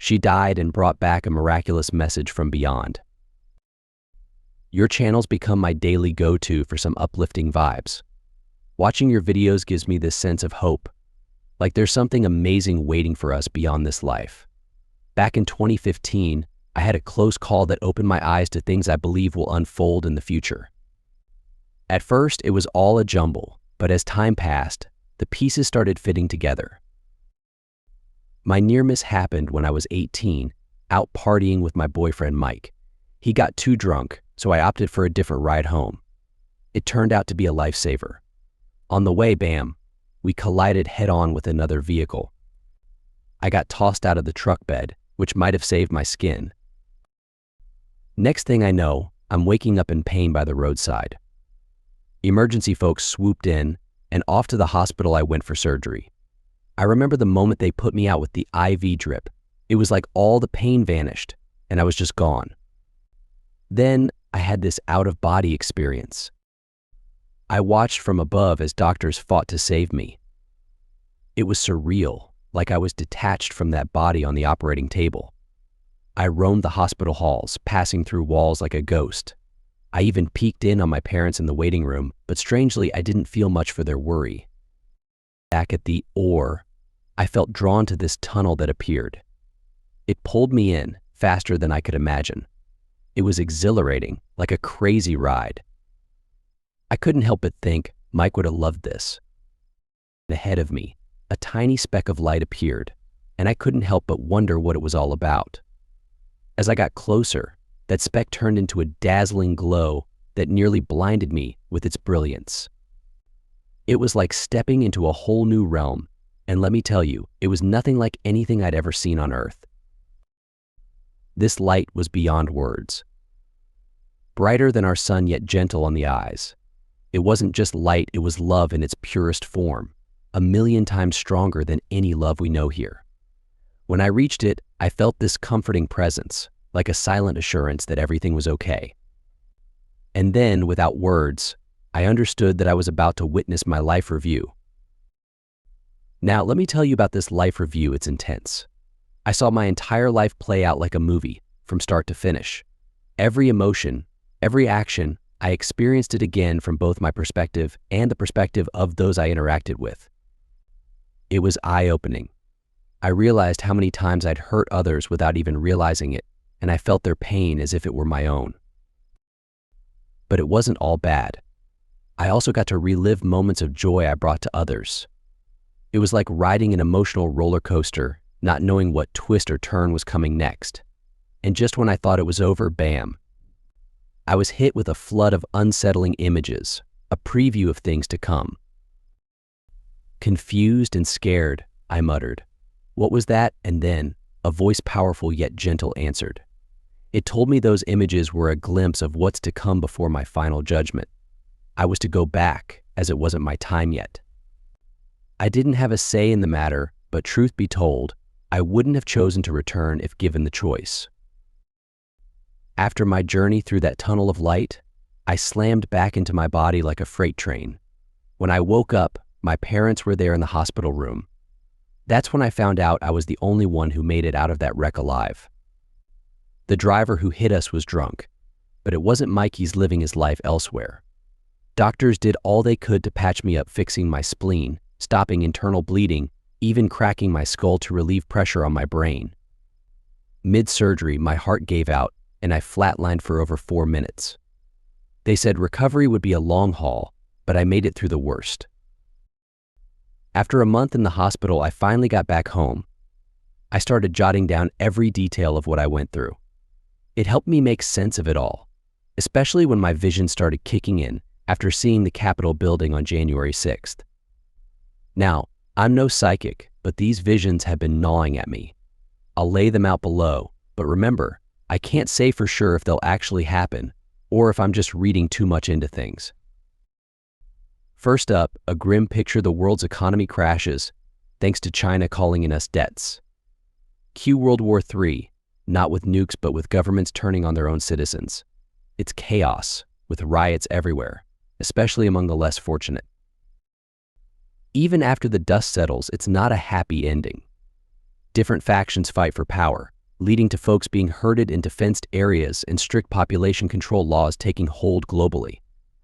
She died and brought back a miraculous message from beyond. Your channel's become my daily go-to for some uplifting vibes. Watching your videos gives me this sense of hope, like there's something amazing waiting for us beyond this life. Back in 2015, I had a close call that opened my eyes to things I believe will unfold in the future. At first, it was all a jumble, but as time passed, the pieces started fitting together. My near miss happened when I was 18, out partying with my boyfriend Mike. He got too drunk, so I opted for a different ride home. It turned out to be a lifesaver. On the way, bam, we collided head-on with another vehicle. I got tossed out of the truck bed, which might have saved my skin. Next thing I know, I'm waking up in pain by the roadside. Emergency folks swooped in, and off to the hospital I went for surgery. I remember the moment they put me out with the IV drip. It was like all the pain vanished, and I was just gone. Then I had this out-of-body experience. I watched from above as doctors fought to save me. It was surreal, like I was detached from that body on the operating table. I roamed the hospital halls, passing through walls like a ghost. I even peeked in on my parents in the waiting room, but strangely, I didn't feel much for their worry. Back at the OR, I felt drawn to this tunnel that appeared. It pulled me in faster than I could imagine. It was exhilarating, like a crazy ride. I couldn't help but think Mike would have loved this. Ahead of me, a tiny speck of light appeared, and I couldn't help but wonder what it was all about. As I got closer, that speck turned into a dazzling glow that nearly blinded me with its brilliance. It was like stepping into a whole new realm, and let me tell you, it was nothing like anything I'd ever seen on Earth. This light was beyond words. Brighter than our sun, yet gentle on the eyes. It wasn't just light, it was love in its purest form, 1,000,000 times stronger than any love we know here. When I reached it, I felt this comforting presence, like a silent assurance that everything was okay. And then, without words, I understood that I was about to witness my life review. Now, let me tell you about this life review. It's intense. I saw my entire life play out like a movie, from start to finish. Every emotion, every action, I experienced it again from both my perspective and the perspective of those I interacted with. It was eye-opening. I realized how many times I'd hurt others without even realizing it, and I felt their pain as if it were my own. But it wasn't all bad. I also got to relive moments of joy I brought to others. It was like riding an emotional roller coaster, not knowing what twist or turn was coming next. And just when I thought it was over, bam. I was hit with a flood of unsettling images, a preview of things to come. Confused and scared, I muttered, "What was that?" And then, a voice powerful yet gentle answered. It told me those images were a glimpse of what's to come before my final judgment. I was to go back, as it wasn't my time yet. I didn't have a say in the matter, but truth be told, I wouldn't have chosen to return if given the choice. After my journey through that tunnel of light, I slammed back into my body like a freight train. When I woke up, my parents were there in the hospital room. That's when I found out I was the only one who made it out of that wreck alive. The driver who hit us was drunk, but it wasn't Mikey's living his life elsewhere. Doctors did all they could to patch me up, fixing my spleen, stopping internal bleeding, even cracking my skull to relieve pressure on my brain. Mid-surgery, my heart gave out, and I flatlined for over 4 minutes. They said recovery would be a long haul, but I made it through the worst. After a month in the hospital, I finally got back home. I started jotting down every detail of what I went through. It helped me make sense of it all, especially when my vision started kicking in after seeing the Capitol building on January 6th. Now, I'm no psychic, but these visions have been gnawing at me. I'll lay them out below, but remember, I can't say for sure if they'll actually happen or if I'm just reading too much into things. First up, a grim picture: the world's economy crashes, thanks to China calling in us debts. Cue World War III, not with nukes but with governments turning on their own citizens. It's chaos, with riots everywhere, especially among the less fortunate. Even after the dust settles, it's not a happy ending. Different factions fight for power, leading to folks being herded into fenced areas and strict population control laws taking hold globally.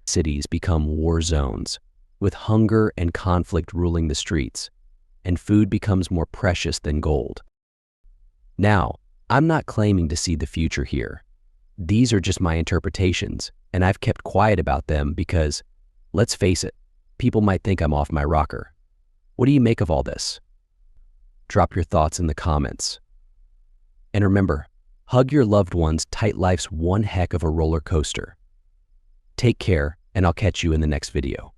Cities become war zones, with hunger and conflict ruling the streets, and food becomes more precious than gold. Now, I'm not claiming to see the future here. These are just my interpretations, and I've kept quiet about them because, let's face it, people might think I'm off my rocker. What do you make of all this? Drop your thoughts in the comments. And remember, hug your loved ones tight. Life's one heck of a roller coaster. Take care, and I'll catch you in the next video.